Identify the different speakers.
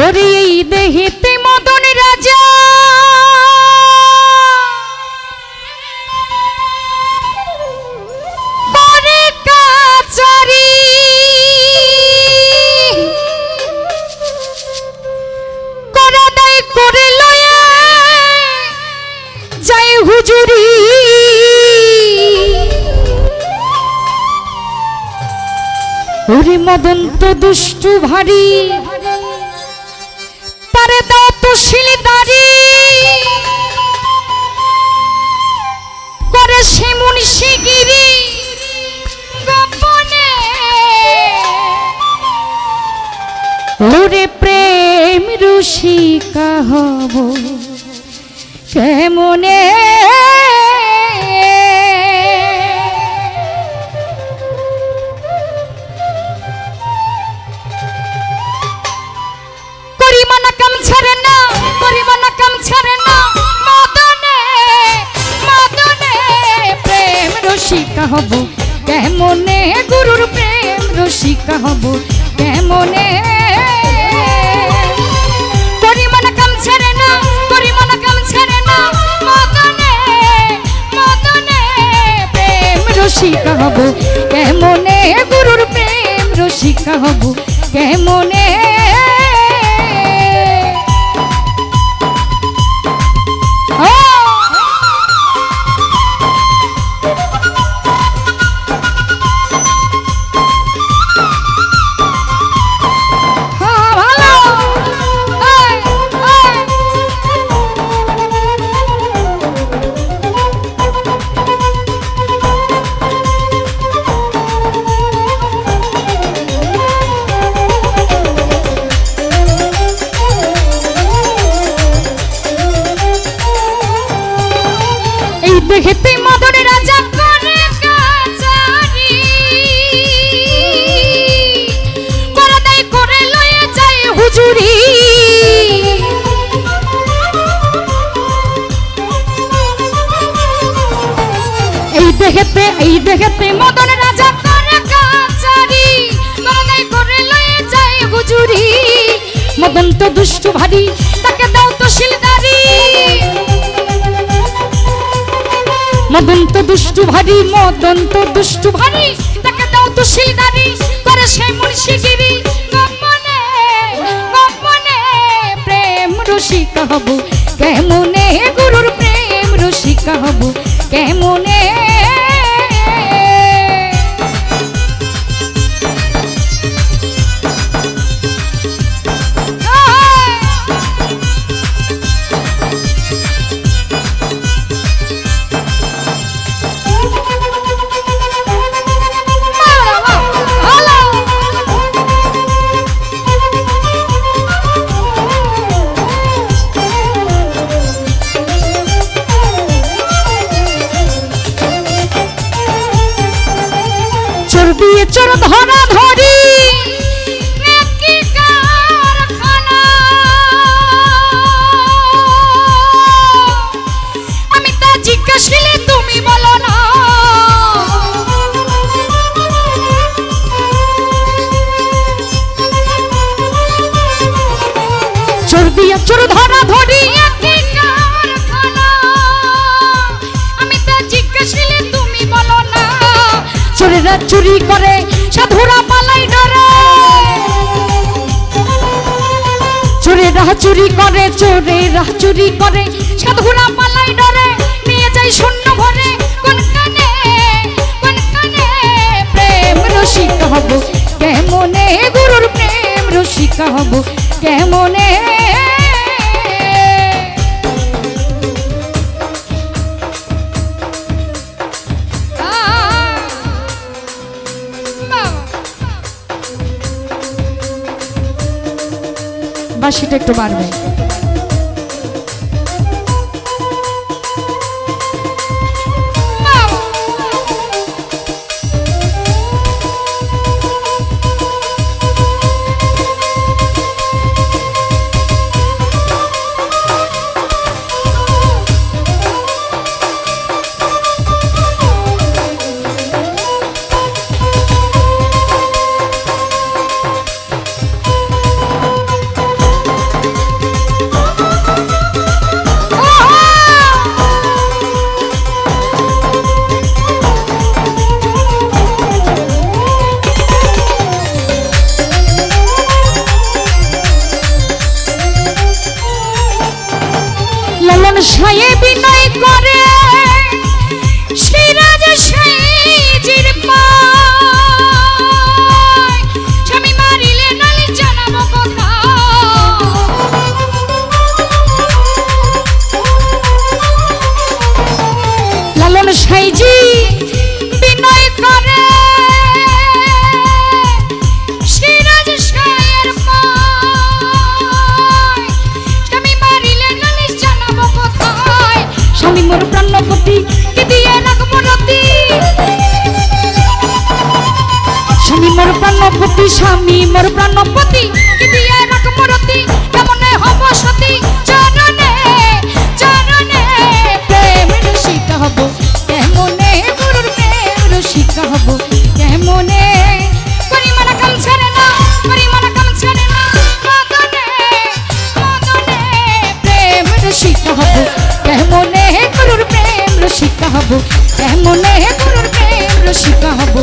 Speaker 1: ওরে এই দেহেতে মদন রাজা করে কাচারি করা দায় করে লয়ে যায় হুজুরি ওরে মদন তো দুষ্টু ভারী তারে দাও তো শিলদারি করে সে মুন্সিগিরি গোপনে ওরে প্রেম রসিকা হব কেমনে রসিকা হব কেমনে গুরুর প্রেম রসিকা হব কেমনে করিমানা কাম ছেড়ে না করিমানা কাম ছেড়ে না মদনে মদনে প্রেম রসিকা হব কেমনে গুরুর প্রেম রসিকা হব কেমনে দেখতে মদন রাজা করে কাচারি করা দায় করে লয়ে যায় হুজুরি এই দেখতে মদন রাজা করে কাচারি করা দায় করে লয়ে যায় হুজুরি মদন তো দুষ্টু ভারী তাকে দাও তো শিলদারি মদন তো দুষ্টু ভারী মদন তো দুষ্টু ভারী তাকে দাও তো শিলদারি করে সেই মুন্সিগিরি গোপনে গোপনে প্রেম রসিকা হব কেমনে গুরুর প্রেম রসিকা হব কেমনে দিয়ে চোর ধরা ধরি কি কারখানা আমি তা জিজ্ঞাসিলে তুমি বলো না চোর দিয়ে চোর ধরা ধরি কি কারখানা আমি তা জিজ্ঞাসিলে তুমি বলো না চোরেরা চুরি করে সাধুরা পালাই ডরে চোরেরা চুরি করে সাধুরা পালাই ডরে নিয়ে যায় শূন্য ভরে কোন কানে প্রেম রসিকা হব কেমনে গুরুর প্রেম রসিকা হব কেমনে বাঁশিটা একটু বাড়বে প্রাণপতি স্বামী মোর প্রাণপতি কি দিয়ে রাখবো রতি কেমনে হব সতী চরণে চরণে প্রেম রসিকা হব কেমনে গুরুর প্রেম রসিকা হব কেমনে করিমানা কাম ছেড়ে না করিমানা কাম ছেড়ে না মদনে মদনে প্রেম রসিকা হব কেমনে গুরুর প্রেম রসিকা হব কেমনে গুরুর প্রেম রসিকা হব